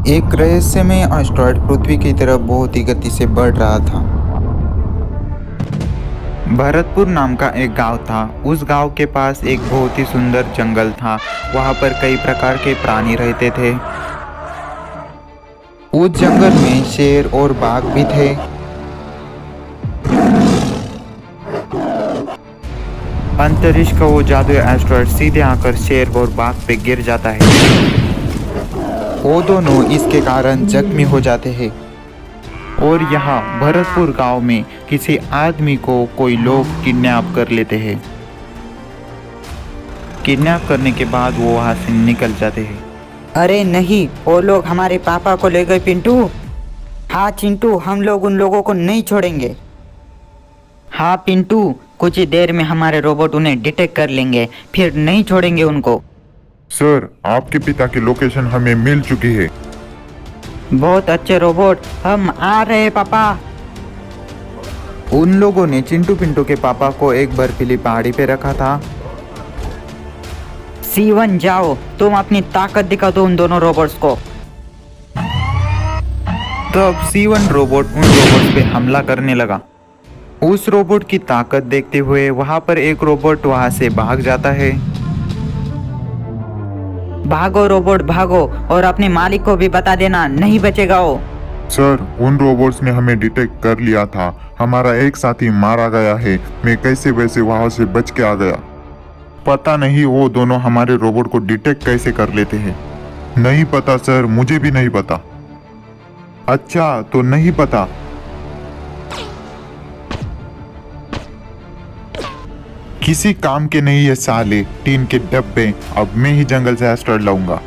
एक रहस्यमय एस्टेरॉयड पृथ्वी की तरफ बहुत ही गति से बढ़ रहा था। भरतपुर नाम का एक गांव था। उस गांव के पास एक बहुत ही सुंदर जंगल था। वहां पर कई प्रकार के प्राणी रहते थे। उस जंगल में शेर और बाघ भी थे। अंतरिक्ष का वो जादुई एस्टेरॉयड सीधे आकर शेर और बाघ पे गिर जाता है। वो दोनों इसके कारण जख्मी हो जाते हैं। और यहाँ भरतपुर गांव में किसी आदमी को कोई लोग किडनैप कर लेते हैं। किडनैप करने के बाद वो वहाँ से निकल जाते हैं। अरे नहीं, वो लोग हमारे पापा को ले गए पिंटू। हाँ चिंटू, हम लोग उन लोगों को नहीं छोड़ेंगे। हाँ पिंटू, कुछ ही देर में हमारे रोबोट उन्हें डिटेक्ट कर लेंगे, फिर नहीं छोड़ेंगे उनको। सर, आपके पिता की लोकेशन हमें मिल चुकी है। बहुत अच्छे रोबोट, हम आ रहे हैं पापा। उन लोगों ने चिंटू पिंटू के पापा को एक बर्फीली पहाड़ी पे रखा था। C1 जाओ, तुम अपनी ताकत दिखा दो उन दोनों रोबोट्स को। तब C1 रोबोट उन रोबोट्स पे हमला करने लगा। उस रोबोट की ताकत देखते हुए वहां पर एक रोबोट वहां से भाग जाता है। भागो रोबोट भागो, और अपने मालिक को भी बता देना, नहीं बचेगा वो। सर, उन रोबोट्स ने हमें डिटेक्ट कर लिया था। हमारा एक साथी मारा गया है। मैं कैसे वैसे वहां से बच के आ गया। पता नहीं वो दोनों हमारे रोबोट को डिटेक्ट कैसे कर लेते हैं। नहीं पता सर, मुझे भी नहीं पता। अच्छा, तो नहीं पता। किसी काम के नहीं ये साले टीन के डब्बे। अब मैं ही जंगल से एस्टेरॉयड लाऊंगा।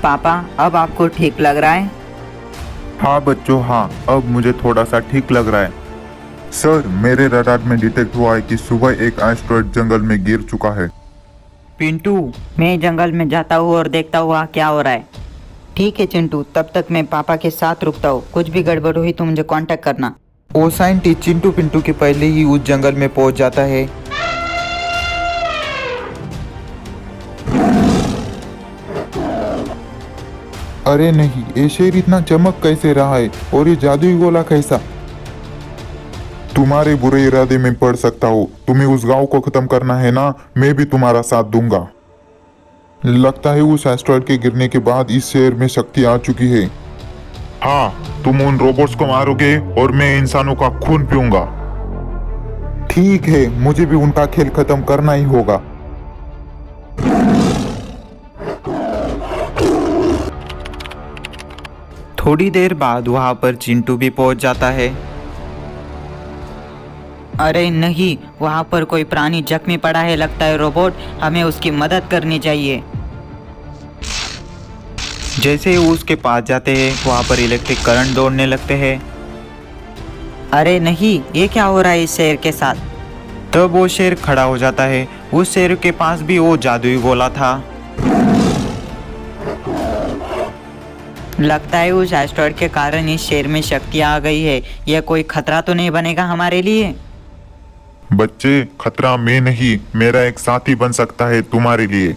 पापा, अब आपको ठीक लग रहा है? हाँ बच्चों, हाँ, अब मुझे थोड़ा सा ठीक लग रहा है। सर, मेरे रडार में डिटेक्ट हुआ है कि सुबह एक एस्टेरॉयड जंगल में गिर चुका है। पिंटू, मैं जंगल में जाता हूँ और देखता हुआ क्या हो रहा है। ठीक है चिंटू, तब तक मैं पापा के साथ रुकता हूँ। कुछ भी गड़बड़ हुई तो मुझे कांटेक्ट करना। वो साइंटिस्ट चिंटू पिंटू के पहले ही उस जंगल में पहुंच जाता है। अरे नहीं, ये शेर इतना चमक कैसे रहा है और ये जादुई गोला कैसा? तुम्हारे बुरे इरादे में पड़ सकता हो। तुम्हें उस गांव को खत्म करना है ना, मैं भी तुम्हारा साथ दूंगा। लगता है उस एस्टेरॉयड के गिरने के बाद इस शेर में शक्ति आ चुकी है। हाँ, तुम उन रोबोट्स को मारोगे और मैं इंसानों का खून पीऊंगा। ठीक है, मुझे भी उनका खेल खत्म करना ही होगा। थोड़ी देर बाद वहां पर चिंटू भी पहुंच जाता है। अरे नहीं, वहाँ पर कोई प्राणी जख्मी पड़ा है लगता है रोबोट, हमें उसकी मदद करनी चाहिए। जैसे ही उसके पास जाते हैं वहां पर इलेक्ट्रिक करंट दौड़ने लगते हैं। अरे नहीं, ये क्या हो रहा है इस शेर के साथ? तब वो शेर खड़ा हो जाता है। उस शेर के पास भी वो जादुई गोला था। लगता है उस एस्टेरॉयड के कारण इस शेर में शक्ति आ गई है। यह कोई खतरा तो नहीं बनेगा हमारे लिए? बच्चे, खतरा मैं नहीं, मेरा एक साथी बन सकता है तुम्हारे लिए।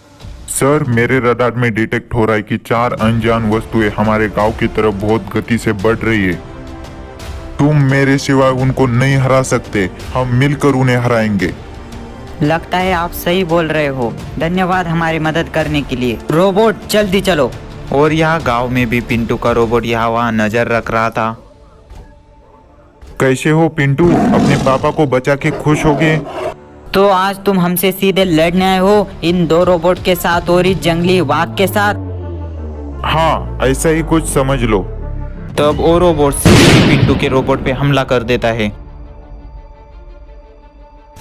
सर, मेरे रडार में डिटेक्ट हो रहा है कि 4 अनजान वस्तुएं हमारे गांव की तरफ बहुत गति से बढ़ रही है। तुम मेरे सिवाय उनको नहीं हरा सकते। हम मिलकर उन्हें हराएंगे। लगता है आप सही बोल रहे हो। धन्यवाद हमारी मदद करने के लिए। रोबोट जल्दी चलो। और यहाँ गांव में भी पिंटू का रोबोट यहाँ वहाँ नजर रख रहा था। कैसे हो पिंटू? अपने पापा को बचा के खुश हो गए? तो आज तुम हमसे सीधे लड़ने आए हो, इन 2 रोबोट के साथ और इस जंगली बाघ के साथ? हाँ, ऐसा ही कुछ समझ लो। तब वो रोबोट सीधे ही पिंटू के रोबोट पे हमला कर देता है।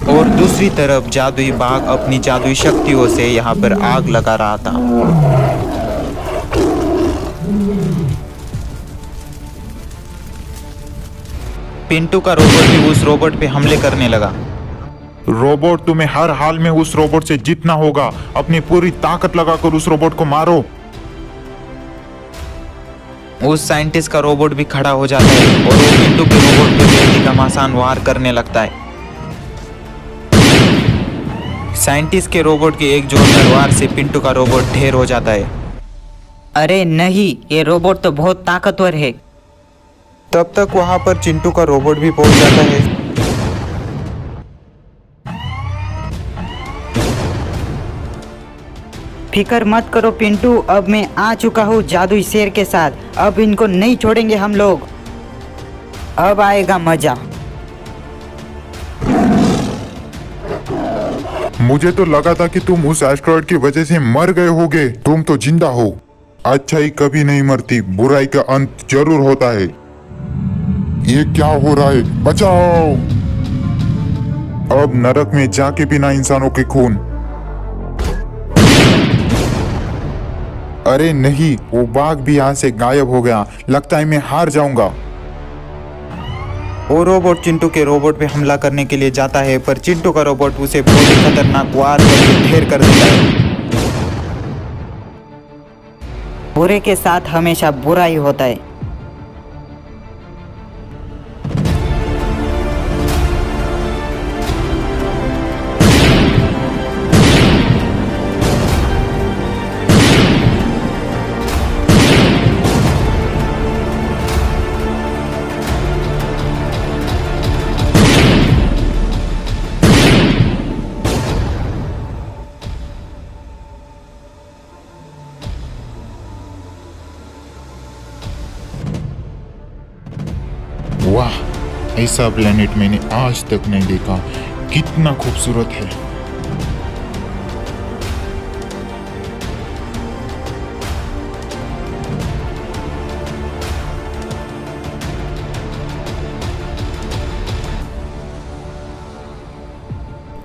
और दूसरी तरफ जादुई बाघ अपनी जादुई शक्तियों से यहाँ पर आग लगा रहा था। पिंटू का रोबोट भी उस रोबोट पे हमले करने लगा। रोबोट, तुम्हें हर हाल में उस रोबोट से जीतना होगा। अपनी पूरी ताकत लगाकर उस रोबोट को मारो। उस साइंटिस्ट का रोबोट भी खड़ा हो जाता है और वो पिंटू के रोबोट पे बेहद घमासान वार करने लगता है। साइंटिस्ट के रोबोट की एक जोरदार वार से पिंटू का रोबोट ढेर हो जाता है। अरे नहीं, ये रोबोट तो बहुत ताकतवर है। तब तक वहां पर चिंटू का रोबोट भी पहुंच जाता है। फिकर मत करो पिंटू, अब मैं आ चुका हूँ जादुई शेर के साथ। अब इनको नहीं छोड़ेंगे हम लोग। अब आएगा मजा। मुझे तो लगा था कि तुम उस एस्ट्रॉयड की वजह से मर गए होगे। तुम तो जिंदा हो। अच्छाई कभी नहीं मरती, बुराई का अंत जरूर होता है। ये क्या हो रहा है? बचाओ! अब नरक में जाके पीना इंसानों के खून। अरे नहीं, वो बाघ भी यहाँ से गायब हो गया। लगता है मैं हार जाऊंगा। वो रोबोट चिंटू के रोबोट पे हमला करने के लिए जाता है, पर चिंटू का रोबोट उसे बहुत ही खतरनाक वार करके ढेर कर देता है। बुरे के साथ हमेशा बुरा ही होता है। वाह, ऐसा प्लेनेट मैंने आज तक नहीं देखा। कितना खूबसूरत है।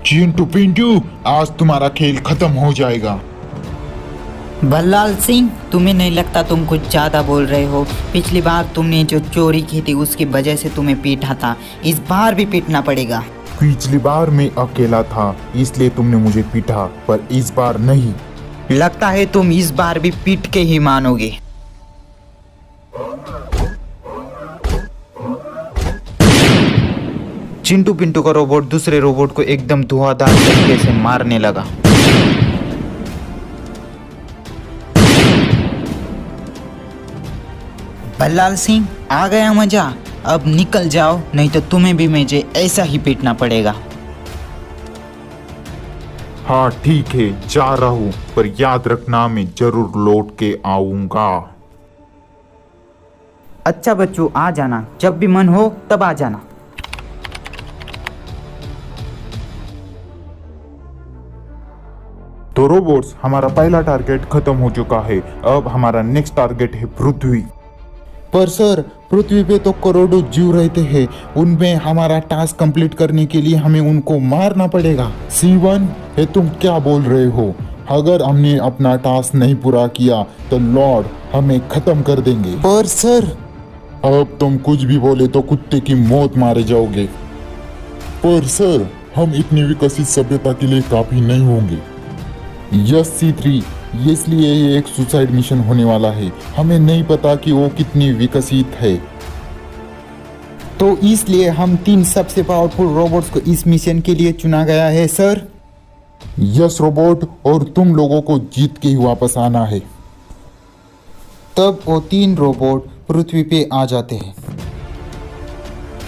चिंटू पिंटू, आज तुम्हारा खेल खत्म हो जाएगा। भल्लाल सिंह, तुम्हें नहीं लगता तुम कुछ ज्यादा बोल रहे हो? पिछली बार तुमने जो चोरी की थी उसकी वजह से तुम्हें पीटा था, इस बार भी पीटना पड़ेगा। पिछली बार मैं अकेला था इसलिए तुमने मुझे पीटा, पर इस बार नहीं। लगता है तुम इस बार भी पीट के ही मानोगे। चिंटू पिंटू का रोबोट दूसरे रोबोट को एकदम धुआंधार तरीके से मारने लगा। भल्लाल सिंह, आ गया मजा। अब निकल जाओ, नहीं तो तुम्हें भी मुझे ऐसा ही पीटना पड़ेगा। हाँ ठीक है, जा रहा हूँ, पर याद रखना मैं जरूर लौट के आऊंगा। अच्छा बच्चों, आ जाना, जब भी मन हो तब आ जाना। तो रोबोट्स, हमारा पहला टारगेट खत्म हो चुका है। अब हमारा नेक्स्ट टारगेट है पृथ्वी। पर सर, पृथ्वी पे तो करोड़ों जीव रहते हैं, उनमें हमारा टास्क कंप्लीट करने के लिए हमें उनको मारना पड़ेगा। C1, ये तुम क्या बोल रहे हो? अगर हमने अपना टास्क नहीं पूरा किया तो लॉर्ड हमें खत्म कर देंगे। पर सर, अब तुम कुछ भी बोले तो कुत्ते की मौत मारे जाओगे। पर सर, हम इतनी विकसित सभ्यता के लिए काफी नहीं होंगे। यस C3, इसलिए ये एक सुसाइड मिशन होने वाला है। हमें नहीं पता कि वो कितनी विकसित है। तो इसलिए हम 3 सबसे पावरफुल रोबोट्स को इस मिशन के लिए चुना गया है सर। यस रोबोट, और तुम लोगों को जीत के ही वापस आना है। तब वो 3 रोबोट पृथ्वी पे आ जाते हैं।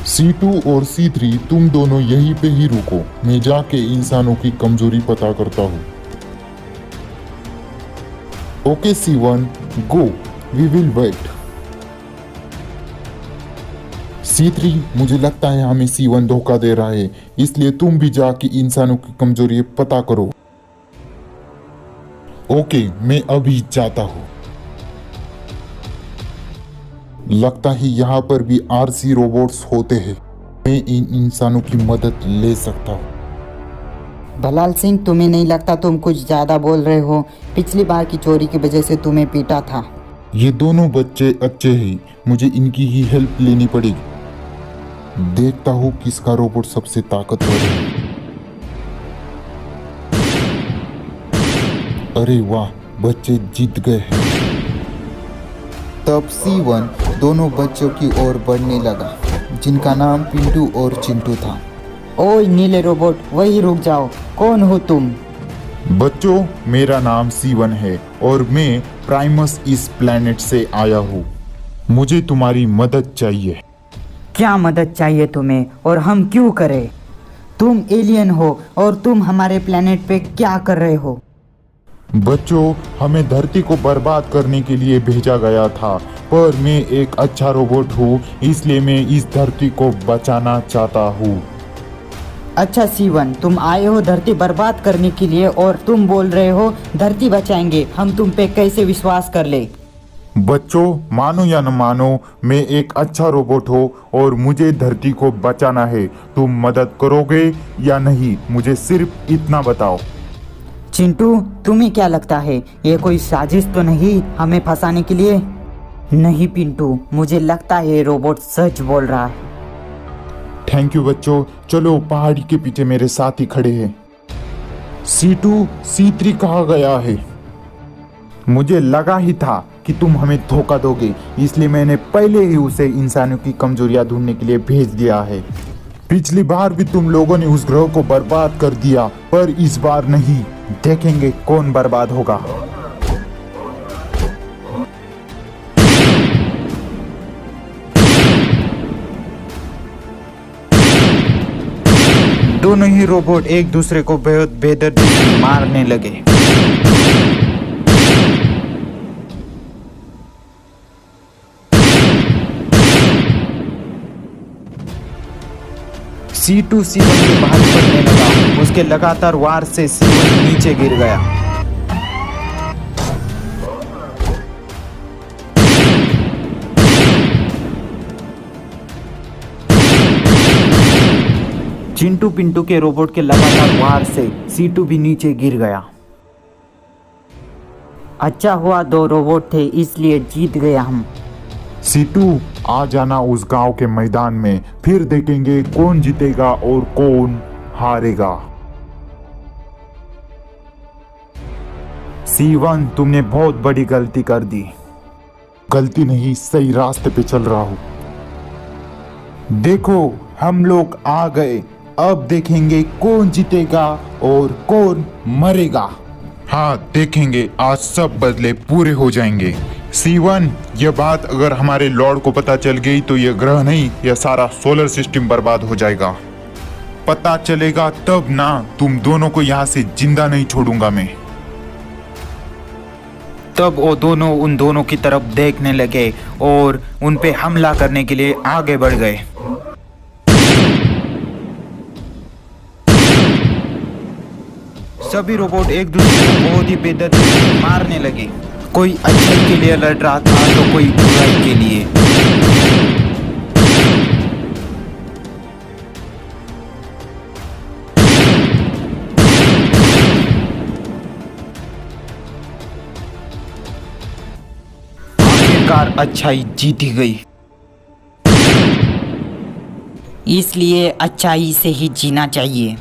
C2 और C3, तुम दोनों यहीं पे ही रुको, मैं जाके इंसानों की कमजोरी पता करता हूँ। Okay C1, go, we will wait. C3, मुझे लगता है हमें C1 धोखा दे रहा है, इसलिए तुम भी जाके इंसानों की कमजोरी पता करो। ओके, मैं अभी जाता हूँ। लगता है यहाँ पर भी RC रोबोट्स होते हैं। मैं इन इंसानों की मदद ले सकता हूँ। भलाल सिंह, तुम्हें नहीं लगता तुम कुछ ज्यादा बोल रहे हो? पिछली बार की चोरी की वजह से तुम्हें पीटा था। ये दोनों बच्चे अच्छे हैं, मुझे इनकी ही हेल्प लेनी पड़ेगी। देखता हूँ किसका रोबोट सबसे ताकतवर है। अरे वाह, बच्चे जीत गए हैं। तब C1 दोनों बच्चों की ओर बढ़ने लगा, जिनका नाम पिंटू और चिंटू था। ओए नीले रोबोट, वही रुक जाओ। कौन हो तुम? बच्चों, मेरा नाम सीवन है और मैं प्राइमस इस प्लेनेट से आया हूँ। मुझे तुम्हारी मदद चाहिए। क्या मदद चाहिए तुम्हें और हम क्यों करें? तुम एलियन हो और तुम हमारे प्लेनेट पे क्या कर रहे हो? बच्चों, हमें धरती को बर्बाद करने के लिए भेजा गया था, पर मैं एक अच्छा रोबोट हूँ, इसलिए मैं इस धरती को बचाना चाहता हूँ। अच्छा सीवन, तुम आए हो धरती बर्बाद करने के लिए और तुम बोल रहे हो धरती बचाएंगे। हम तुम पे कैसे विश्वास कर ले? बच्चों, मानो या न मानो, मैं एक अच्छा रोबोट हूँ और मुझे धरती को बचाना है। तुम मदद करोगे या नहीं, मुझे सिर्फ इतना बताओ। चिंटू, तुम्हें क्या लगता है ये कोई साजिश तो नहीं हमें फंसाने के लिए? नहीं पिंटू, मुझे लगता है ये रोबोट सच बोल रहा है। थैंक यू बच्चों। चलो, पहाड़ी के पीछे मेरे साथी खड़े हैं। C2 C3 कहाँ गया है? मुझे लगा ही था कि तुम हमें धोखा दोगे, इसलिए मैंने पहले ही उसे इंसानों की कमजोरियां ढूंढने के लिए भेज दिया है। पिछली बार भी तुम लोगों ने उस ग्रह को बर्बाद कर दिया, पर इस बार नहीं। देखेंगे कौन बर्बाद होगा। दोनों ही रोबोट एक दूसरे को बेहद बेदर्दी से मारने लगे। C2 C1 के भारी पड़ने लगा। उसके लगातार वार से C1 नीचे गिर गया। चिंटू पिंटू के रोबोट के लगातार वार से C2 भी नीचे गिर गया। अच्छा हुआ दो रोबोट थे, इसलिए जीत गए हम। C2, आ जाना उस गांव के मैदान में, फिर देखेंगे कौन जीतेगा और कौन हारेगा। C1, तुमने बहुत बड़ी गलती कर दी। गलती नहीं, सही रास्ते पे चल रहा हूँ। देखो, हम लोग आ गए। अब देखेंगे कौन जीतेगा और कौन मरेगा। हाँ, देखेंगे, आज सब बदले पूरे हो जाएंगे। C1, यह बात अगर हमारे लॉर्ड को पता चल गई तो यह ग्रह नहीं, यह सारा सोलर सिस्टम बर्बाद हो जाएगा। पता चलेगा तब ना, तुम दोनों को यहाँ से जिंदा नहीं छोड़ूंगा मैं। तब वो दोनों उन दोनों की तरफ देखने लगे और उन पे हमला करने के लिए आगे बढ़ गए। सभी रोबोट एक दूसरे को बहुत ही बेदर्दी से मारने लगे। कोई अच्छाई के लिए लड़ रहा था तो कोई बुराई के लिए। आखिरकार अच्छाई जीती गई। इसलिए अच्छाई से ही जीना चाहिए।